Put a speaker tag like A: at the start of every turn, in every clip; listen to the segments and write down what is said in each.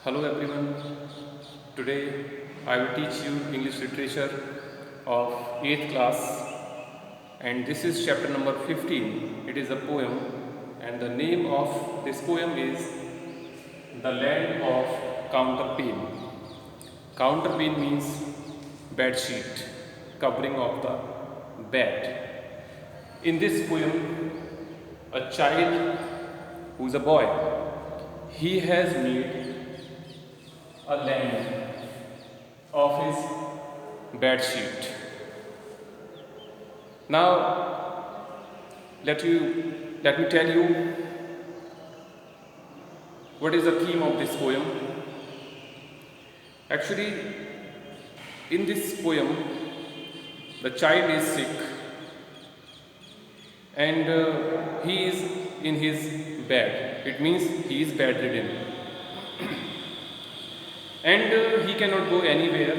A: Hello everyone. Today I will teach you English literature of 8th class, and this is chapter number 15. It is a poem, and the name of this poem is The Land of Counterpane. Counterpane means bed sheet, covering of the bed. In this poem, a child who is a boy, he has made a land of his bed sheet. Now, let me tell you what is the theme of this poem. Actually, in this poem, the child is sick and he is in his bed. It means he is bedridden. And he cannot go anywhere.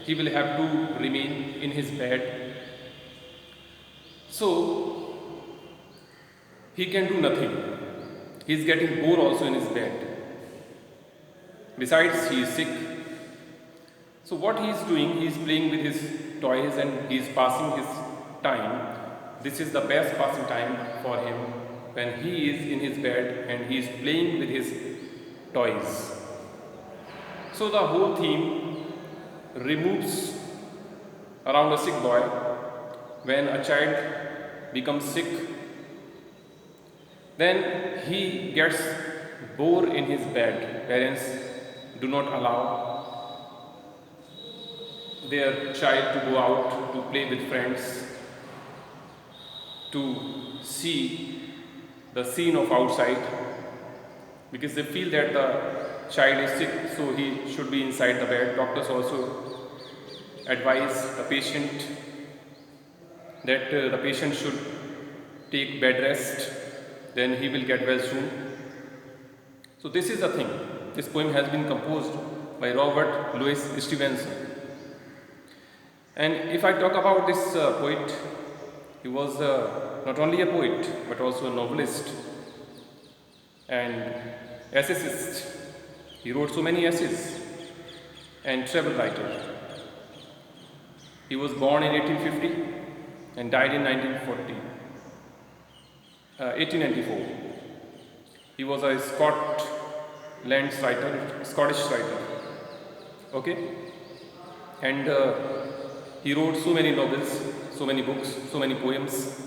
A: He will have to remain in his bed. So he can do nothing. He is getting bored also in his bed. Besides, he is sick. So what he is doing, he is playing with his toys and he is passing his time. This is the best passing time for him when he is in his bed and he is playing with his toys. So the whole theme removes around a sick boy. When a child becomes sick, then he gets bored in his bed. Parents do not allow their child to go out to play with friends, to see the scene of outside, because they feel that the child is sick, so he should be inside the bed. Doctors also advise the patient that the patient should take bed rest, then he will get well soon. So this is the thing. This poem has been composed by Robert Louis Stevenson. And if I talk about this poet, he was not only a poet but also a novelist and essayist. He wrote so many essays and travel writer. He was born in 1850 and died in 1894. He was a Scottish writer. Okay, and he wrote so many novels, so many books, so many poems.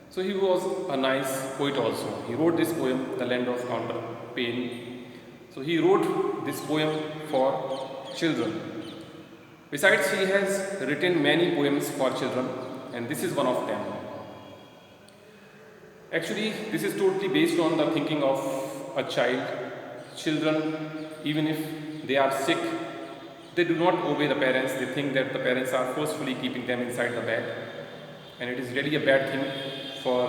A: So he was a nice poet also. He wrote this poem, The Land of Counterpane. So he wrote this poem for children. Besides, he has written many poems for children, and this is one of them. Actually, this is totally based on the thinking of a child. Children, even if they are sick, they do not obey the parents. They think that the parents are forcefully keeping them inside the bed, and it is really a bad thing for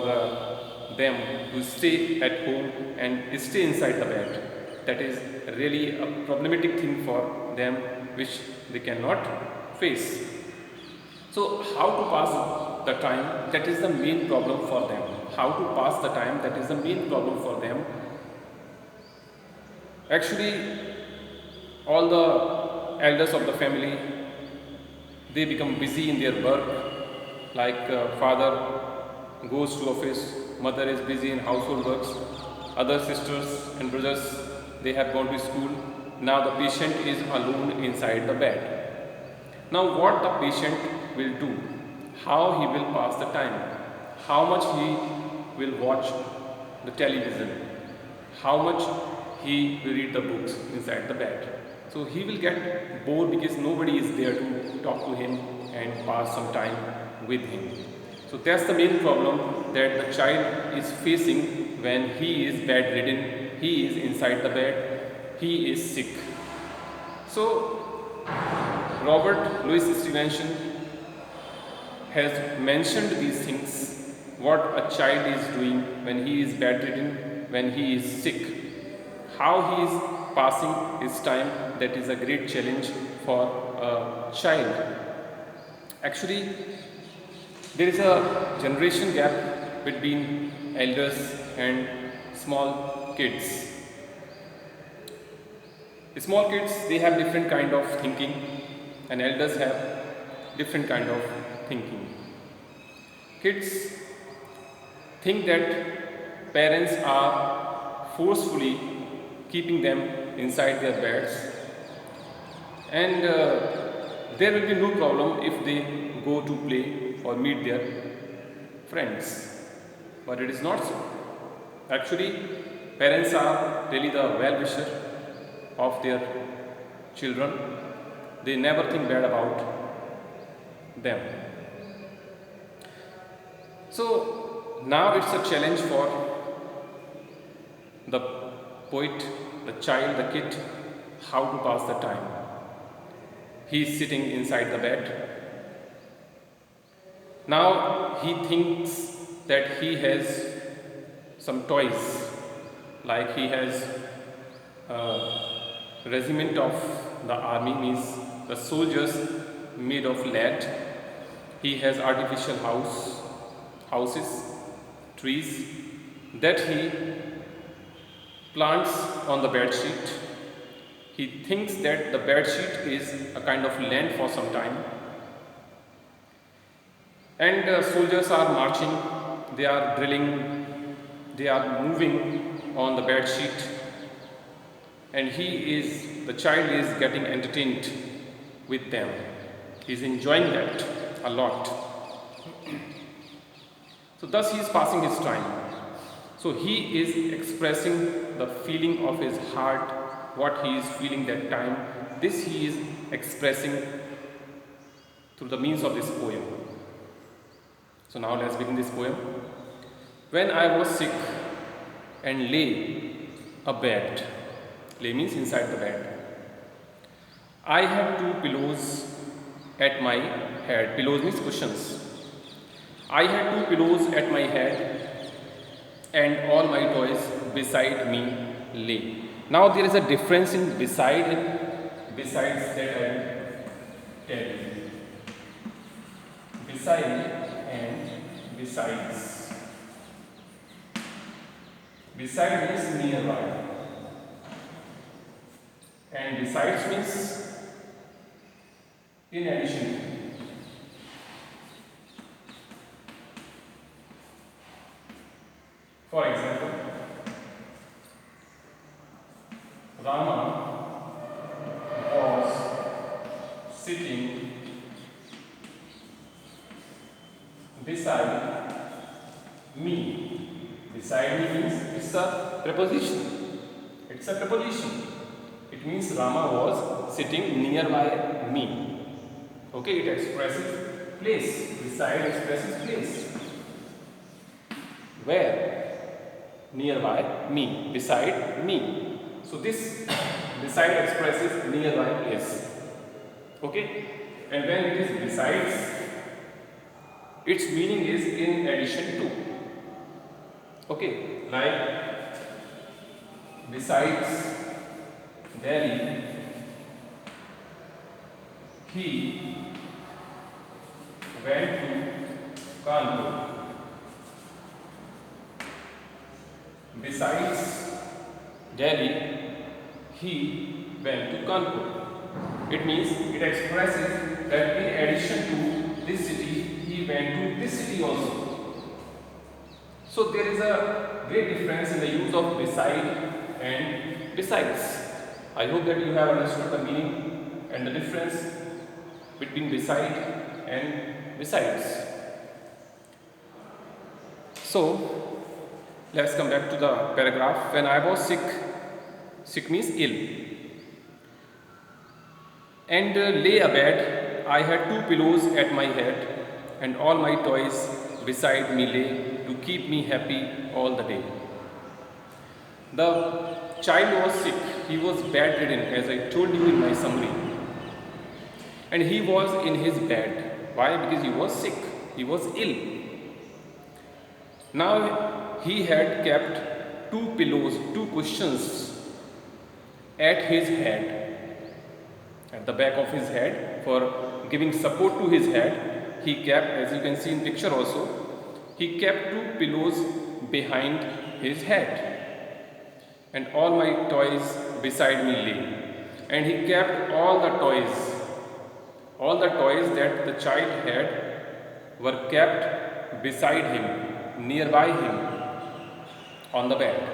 A: them to stay at home and stay inside the bed. That is really a problematic thing for them, which they cannot face. So how to pass the time, that is the main problem for them. How to pass the time, that is the main problem for them. Actually, all the elders of the family, they become busy in their work. Like father goes to office, mother is busy in household works, other sisters and brothers, they have gone to school. Now the patient is alone inside the bed. Now what the patient will do, how he will pass the time, how much he will watch the television, how much he will read the books inside the bed. So he will get bored because nobody is there to talk to him and pass some time with him. So that's the main problem that the child is facing when he is bedridden, he is inside the bed, he is sick. So Robert Louis Stevenson has mentioned these things, what a child is doing when he is bedridden, when he is sick, how he is passing his time. That is a great challenge for a child. Actually, there is a generation gap between elders and small kids. Small kids, they have different kind of thinking, and elders have different kind of thinking. Kids think that parents are forcefully keeping them inside their beds, and there will be no problem if they go to play or meet their friends. But it is not so. Actually, parents are really the well-wisher of their children. They never think bad about them. So now it's a challenge for the poet, the child, the kid, how to pass the time. He is sitting inside the bed. Now he thinks that he has some toys, like he has a regiment of the army, means the soldiers made of lead. He has artificial houses, trees that he plants on the bed sheet. He thinks that the bed sheet is a kind of land for some time. And soldiers are marching, they are drilling, they are moving on the bed sheet, and the child is getting entertained with them. He is enjoying that a lot. So thus he is passing his time. So he is expressing the feeling of his heart, what he is feeling that time. This he is expressing through the means of this poem. So now let's begin this poem. When I was sick and lay abed, lay means inside the bed, I had 2 pillows at my head. Pillows means cushions. I had 2 pillows at my head, and all my toys beside me lay. Now there is a difference in beside and besides that I will tell you. Beside and besides. Beside means nearby, and besides means in addition to. For example, Rama was sitting beside me. Beside me means it's a preposition. It's a preposition. It means Rama was sitting nearby me. Okay, it expresses place. Beside expresses place. Where? Nearby me. Beside me. So this beside expresses nearby place. Okay? And when it is besides, its meaning is in addition to. Okay? Like besides Delhi, he went to Kanpur. Besides Delhi, he went to Kanpur. It means it expresses that in addition to this city, he went to this city also. So there is a great difference in the use of beside and besides. I hope that you have understood the meaning and the difference between beside and besides. So let's come back to the paragraph. When I was sick, sick means ill, and lay abed, I had 2 pillows at my head, and all my toys beside me lay to keep me happy all the day. The child was sick, he was bedridden, as I told you in my summary, and he was in his bed. Why? Because he was sick, he was ill. Now he had kept 2 pillows, 2 cushions at his head, at the back of his head, for giving support to his head. He kept, as you can see in picture also, he kept 2 pillows behind his head, and all my toys beside me lay. and he kept all the toys. All the toys that the child had were kept beside him, nearby him, on the bed,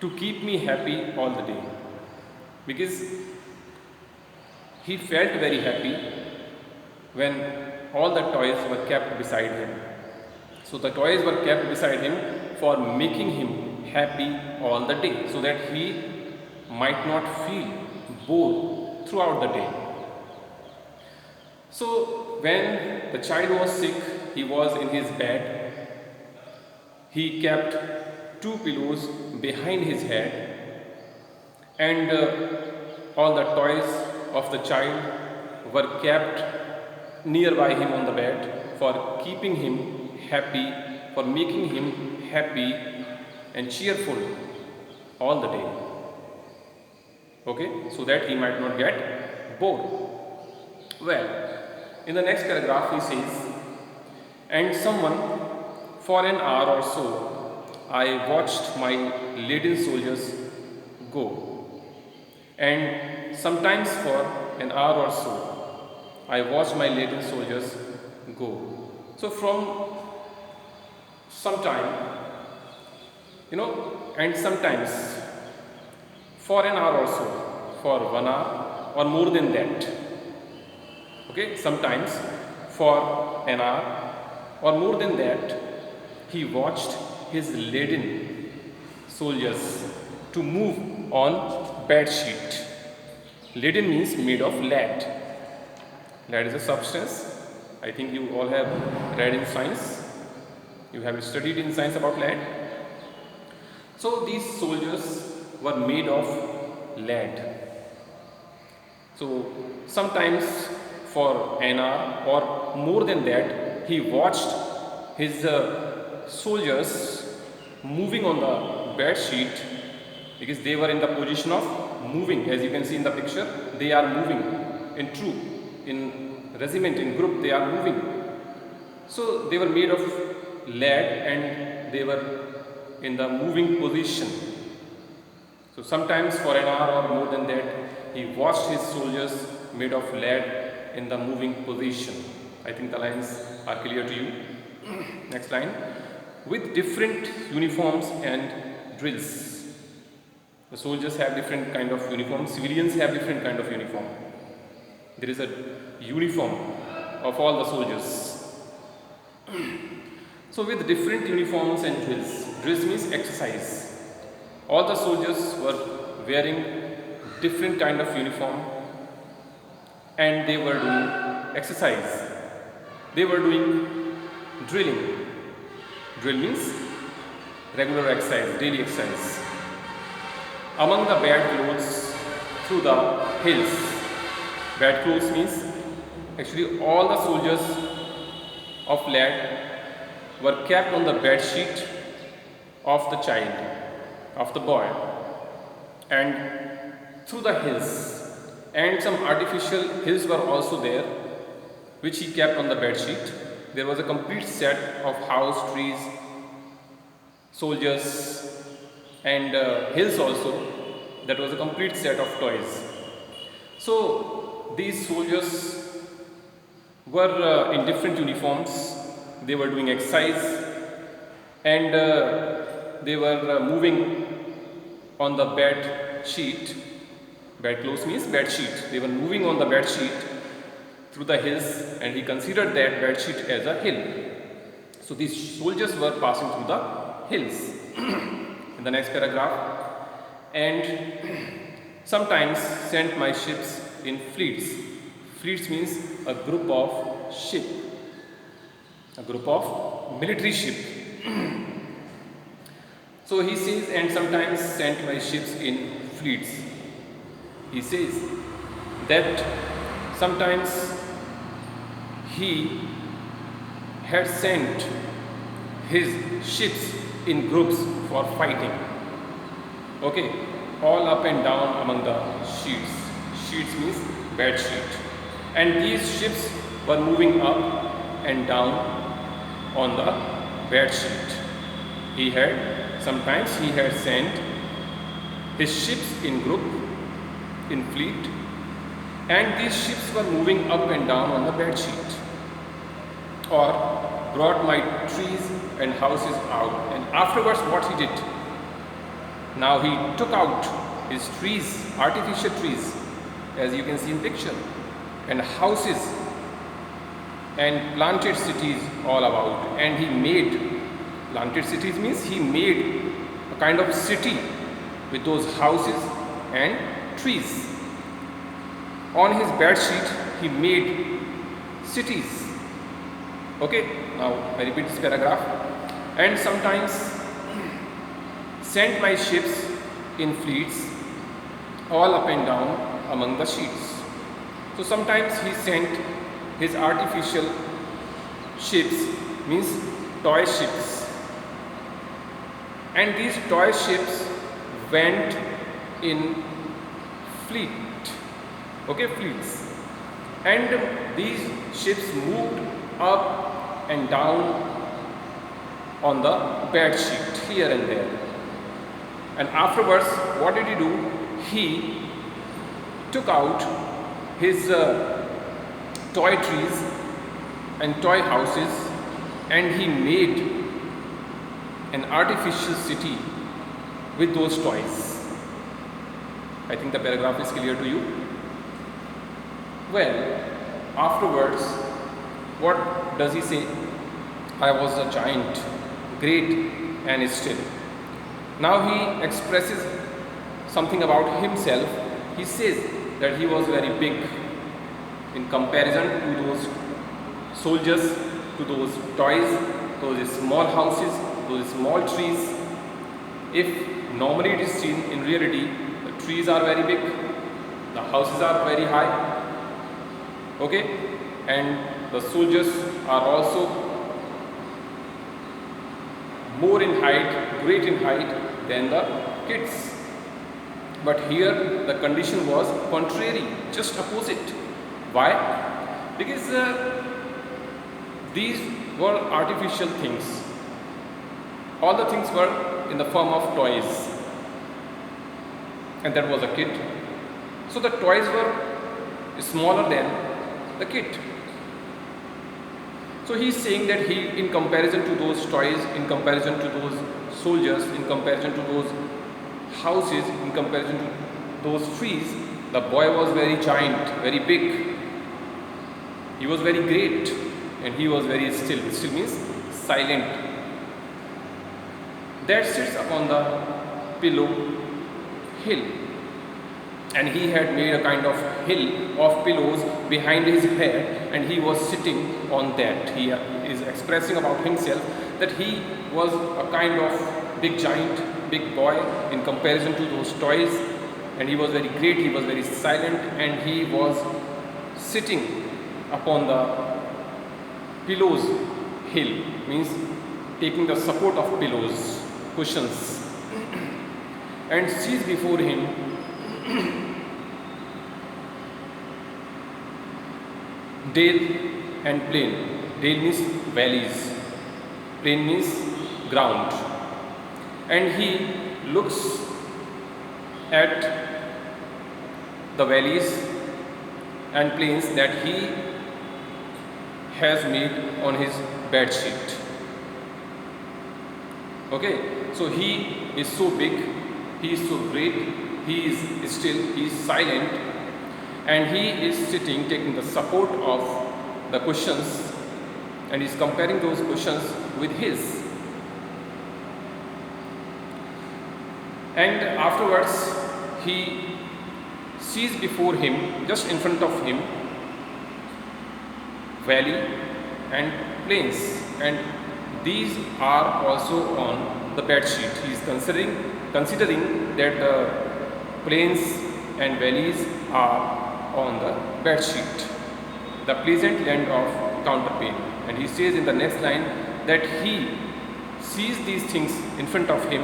A: to keep me happy all the day. Because he felt very happy when all the toys were kept beside him. So the toys were kept beside him for making him happy all the day, so that he might not feel bored throughout the day. So when the child was sick, he was in his bed. He kept two pillows behind his head, and all the toys of the child were kept nearby him on the bed for keeping him happy, for making him happy and cheerful all the day. Okay, so that he might not get bored. Well, in the next paragraph he says, and someone for an hour or so I watched my laden soldiers go, and sometimes for an hour or so I watched my laden soldiers go. So from some time, and sometimes for an hour or so, for 1 hour or more than that. Okay, sometimes for an hour or more than that, he watched his laden soldiers to move on bed sheet. Laden means made of lead. Lead is a substance. I think you all have read in science. You have studied in science about lead. So these soldiers were made of lead. So sometimes for an hour or more than that, he watched his soldiers moving on the bed sheet, because they were in the position of moving. As you can see in the picture, they are moving in troop, in regiment, in group, they are moving. So they were made of lead and they were in the moving position. So sometimes for an hour or more than that, he watched his soldiers made of lead in the moving position. I think the lines are clear to you. Next line. With different uniforms and drills. The soldiers have different kind of uniform. Civilians have different kind of uniform. There is a uniform of all the soldiers. So with different uniforms and drills. Drills means exercise. All the soldiers were wearing different kind of uniform and they were doing exercise. They were doing drilling. Drill means regular exercise, daily exercise. Among the bed clothes through the hills. Bed clothes means actually all the soldiers of lead were kept on the bed sheet of the child, of the boy, and through the hills, and some artificial hills were also there which he kept on the bed sheet. There was a complete set of house, trees, soldiers and hills also. That was a complete set of toys. So these soldiers were in different uniforms. They were doing exercise and they were moving on the bed sheet. Bed clothes means bed sheet. They were moving on the bed sheet through the hills, and he considered that bed sheet as a hill. So these soldiers were passing through the hills. In the next paragraph, and sometimes sent my ships in fleets. Fleets means a group of ship, a group of military ship. So he says, and sometimes sent my ships in fleets. He says that sometimes he had sent his ships in groups for fighting. Okay, all up and down among the sheets. Sheets means bed sheet. And these ships were moving up and down on the bed sheet. Sometimes he had sent his ships in group, in fleet, and these ships were moving up and down on the bed sheet, or brought my trees and houses out. And afterwards, what he did? Now he took out his trees, artificial trees, as you can see in picture, and houses, and planted cities all about. And he made, planted cities means he made a kind of city with those houses and trees. On his bed sheet, he made cities. Okay, now I repeat this paragraph. And sometimes sent my ships in fleets all up and down among the sheets. So sometimes he sent his artificial ships, means toy ships. And these toy ships went in fleet, okay, fleets. And these ships moved up and down on the bed sheet here and there. And afterwards, what did he do? He took out his toy trees and toy houses, and he made an artificial city with those toys. I think the paragraph is clear to you. Well, afterwards, what does he say? I was a giant, great and still. Now he expresses something about himself. He says that he was very big in comparison to those soldiers, to those toys, those small houses, those small trees. If normally it is seen, in reality, the trees are very big, the houses are very high, okay, and the soldiers are also more in height, great in height than the kids. But here the condition was contrary, just opposite. Why? Because these were artificial things. All the things were in the form of toys, and that was a kid. So the toys were smaller than the kid. So he is saying that he, in comparison to those toys, in comparison to those soldiers, in comparison to those houses, in comparison to those trees, the boy was very giant, very big. He was very great, and he was very still. Still means silent. That sits upon the pillow hill, and he had made a kind of hill of pillows behind his head, and he was sitting on that. He is expressing about himself that he was a kind of big giant, big boy in comparison to those toys, and he was very great, he was very silent, and he was sitting upon the pillows hill, means taking the support of pillows, cushions, and sees before him dale and plain. Dale means valleys, plain means ground, and he looks at the valleys and plains that he has made on his bed sheet. Okay, so he is so big, he is so great, he is still, he is silent, and he is sitting taking the support of the cushions, and he is comparing those cushions with his. And afterwards he sees before him, just in front of him, valley and plains, and these are also on the bed sheet. He is considering that the plains and valleys are on the bed sheet, the pleasant land of counterpane. And he says in the next line that he sees these things in front of him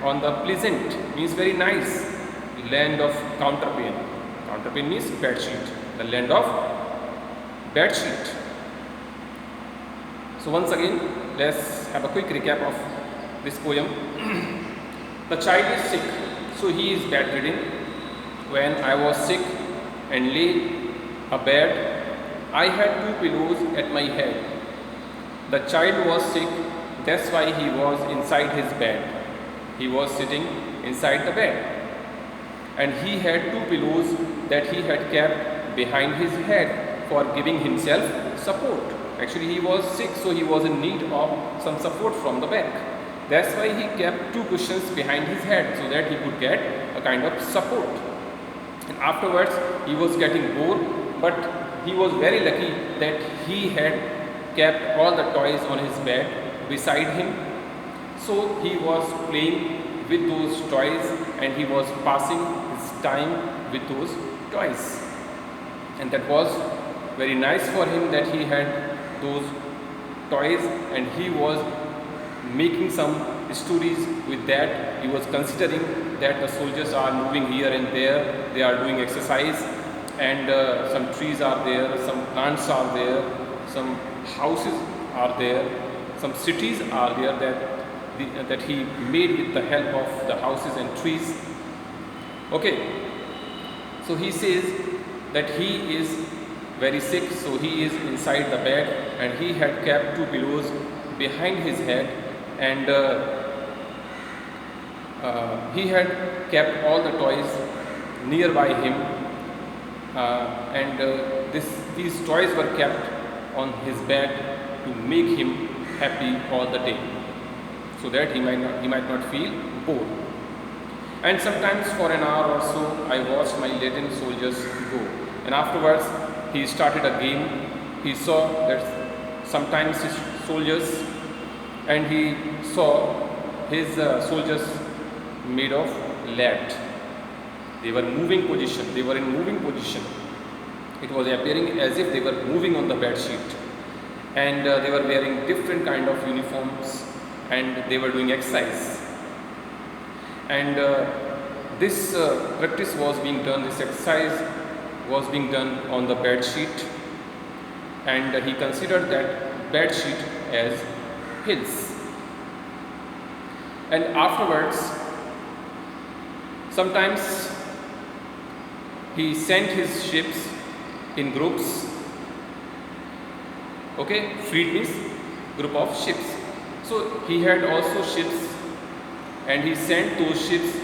A: on the pleasant, means very nice, land of counterpane. Counterpane means bed sheet, the land of bed sheet. So once again, let's have a quick recap of this poem. The child is sick, So he is bedridden. When I was sick and lay abed, I had 2 pillows at my head. The child was sick, that's why he was inside his bed. He was sitting inside the bed. And he had 2 pillows that he had kept behind his head for giving himself support. Actually, he was sick, so he was in need of some support from the back. That's why he kept 2 cushions behind his head so that he could get a kind of support. And afterwards, he was getting bored, but he was very lucky that he had kept all the toys on his bed beside him. So he was playing with those toys and he was passing his time with those toys. And that was very nice for him that he had those toys and he was making some stories with that. He was considering that the soldiers are moving here and there, they are doing exercise, and some trees are there, some plants are there, some houses are there, some cities are there that he made with the help of the houses and trees. Okay, so he says that he is very sick, so he is inside the bed and he had kept 2 pillows behind his head, and he had kept all the toys nearby him, and these toys were kept on his bed to make him happy all the day, so that he might not feel bored. And sometimes for an hour or so I watched my latent soldiers go, and afterwards he started a game. He saw that sometimes his soldiers, and he saw his soldiers made of lead. They were moving position. They were in moving position. It was appearing as if they were moving on the bed sheet, and they were wearing different kind of uniforms, and they were doing exercise. And this practice was being done. This exercise was being done on the bed sheet, and he considered that bed sheet as his. And afterwards, sometimes he sent his ships in groups. Okay, fleet means group of ships. So he had also ships, and he sent those ships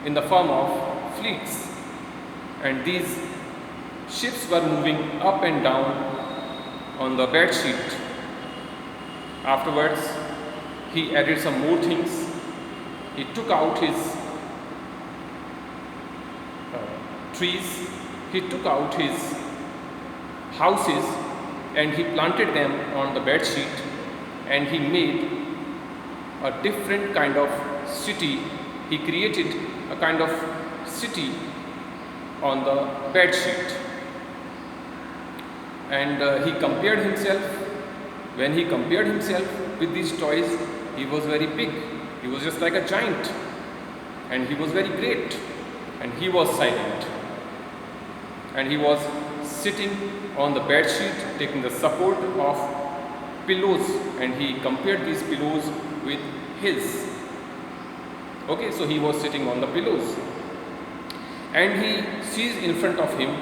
A: in the form of fleets. And these ships were moving up and down on the bed sheet. Afterwards, he added some more things. He took out his trees, he took out his houses, and he planted them on the bed sheet, and he made a different kind of city. He created a kind of city on the bed sheet, and he compared himself. When he compared himself with these toys, he was very big. He was just like a giant, and he was very great, and he was silent, and he was sitting on the bed sheet taking the support of pillows, and he compared these pillows with his. Okay, so he was sitting on the pillows, and he sees in front of him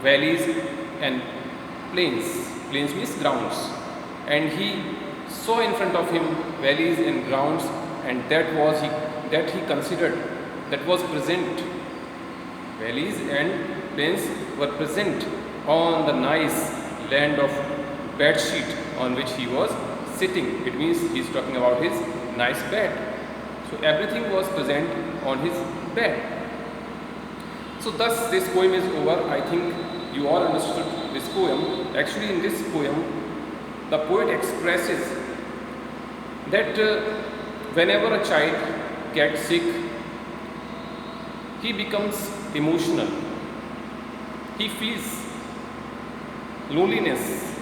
A: valleys and plains. Plains means grounds, and he saw in front of him valleys and grounds, and that he considered that was present. Valleys and plains were present on the nice land of bed sheet on which he was sitting. It means he is talking about his nice bed. So everything was present on his bed. So thus this poem is over. I think you all understood this poem. Actually, in this poem, the poet expresses that whenever a child gets sick, he becomes emotional. He feels loneliness,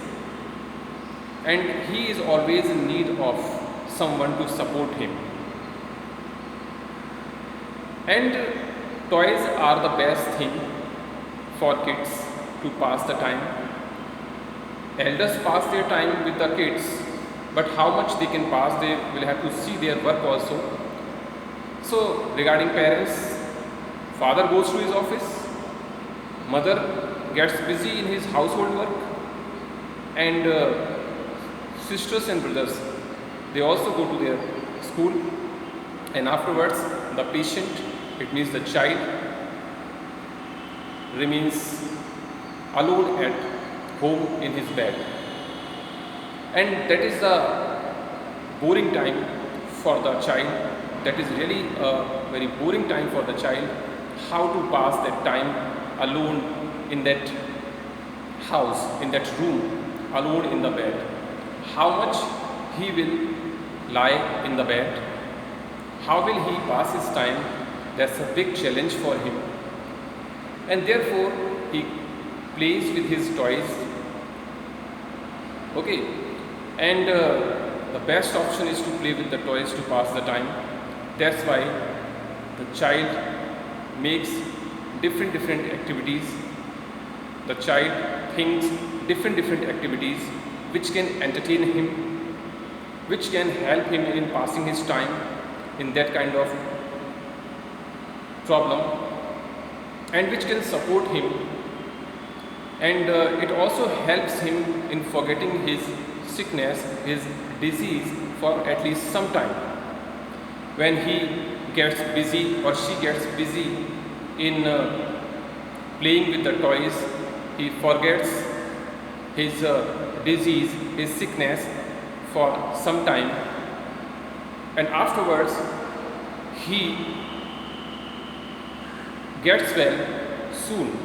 A: and he is always in need of someone to support him. And toys are the best thing for kids to pass the time. Elders pass their time with the kids, but how much they can pass, they will have to see their work also. So regarding parents, father goes to his office, mother gets busy in his household work, and sisters and brothers, they also go to their school, and afterwards the patient, it means the child, remains alone at home in his bed, and that is the boring time for the child. That is really a very boring time for the child, how to pass that time alone in that house, in that room, alone in the bed. How much he will lie in the bed, how will he pass his time? That's a big challenge for him, and therefore he plays with his toys. Okay, and the best option is to play with the toys to pass the time. That's why the child makes different activities. The child thinks different activities which can entertain him, which can help him in passing his time in that kind of problem, and which can support him, and it also helps him in forgetting his sickness, his disease for at least some time. When he gets busy or she gets busy in playing with the toys, he forgets his disease, his sickness for some time, and afterwards he gets well soon.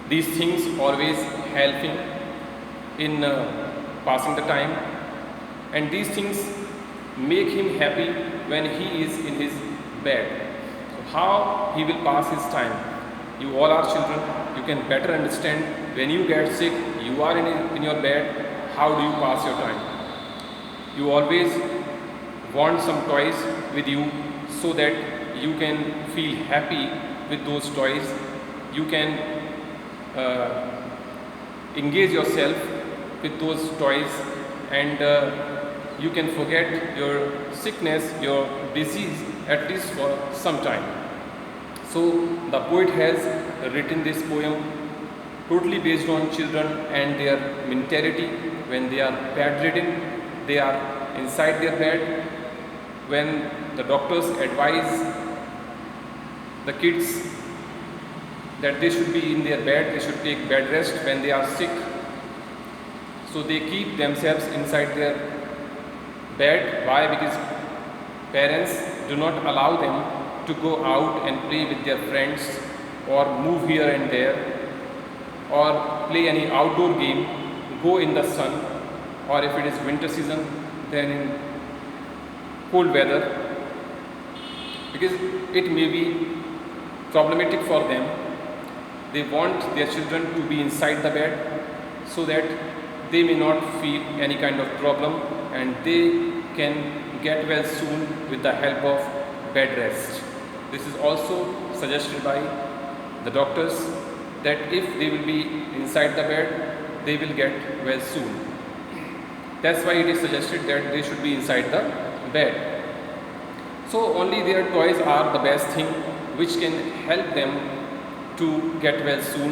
A: These things always help him in passing the time, and these things make him happy when he is in his bed. So how he will pass his time? You all are children, you can better understand. When you get sick, you are in your bed, how do you pass your time? You always want some toys with you so that you can feel happy with those toys. You can engage yourself with those toys, and you can forget your sickness, your disease at least for some time. So the poet has written this poem totally based on children and their mentality. When they are bedridden, they are inside their bed. When the doctors advise the kids that they should be in their bed, they should take bed rest when they are sick, so they keep themselves inside their bed. Why? Because parents do not allow them to go out and play with their friends, or move here and there, or play any outdoor game, go in the sun, or if it is winter season, then in cold weather, because it may be problematic for them. They want their children to be inside the bed so that they may not feel any kind of problem, and they can get well soon with the help of bed rest. This is also suggested by the doctors, that if they will be inside the bed, they will get well soon. That's why it is suggested that they should be inside the bed. So only their toys are the best thing which can help them to get well soon,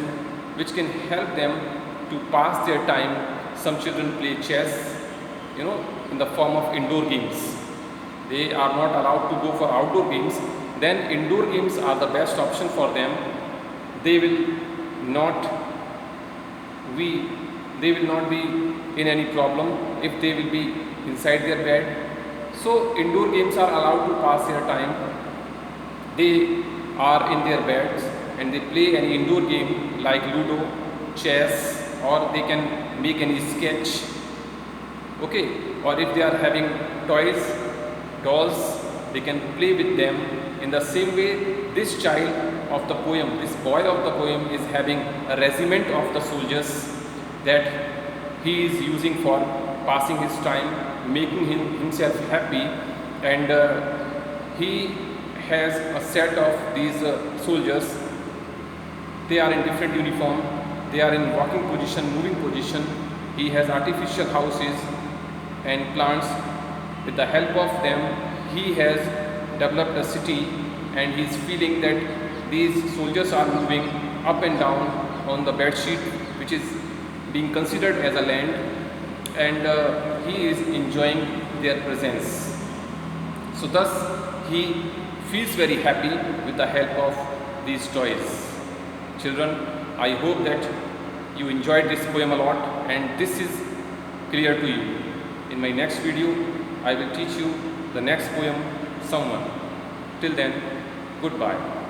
A: which can help them to pass their time. Some children play chess, in the form of indoor games. They are not allowed to go for outdoor games. Then indoor games are the best option for them. They will not be in any problem if they will be inside their bed. So indoor games are allowed to pass their time. They are in their beds and they play any indoor game like Ludo, chess, or they can make any sketch. Okay, or if they are having toys, dolls, they can play with them. In the same way, this child of the poem, this boy of the poem, is having a regiment of the soldiers that he is using for passing his time, making himself happy, and he has a set of these soldiers. They are in different uniform, they are in walking position, moving position. He has artificial houses and plants. With the help of them, he has developed a city, and he is feeling that these soldiers are moving up and down on the bed sheet, which is being considered as a land, and he is enjoying their presence. So thus he feels very happy with the help of these toys. Children, I hope that you enjoyed this poem a lot and this is clear to you. In my next video, I will teach you the next poem, Someone. Till then, goodbye.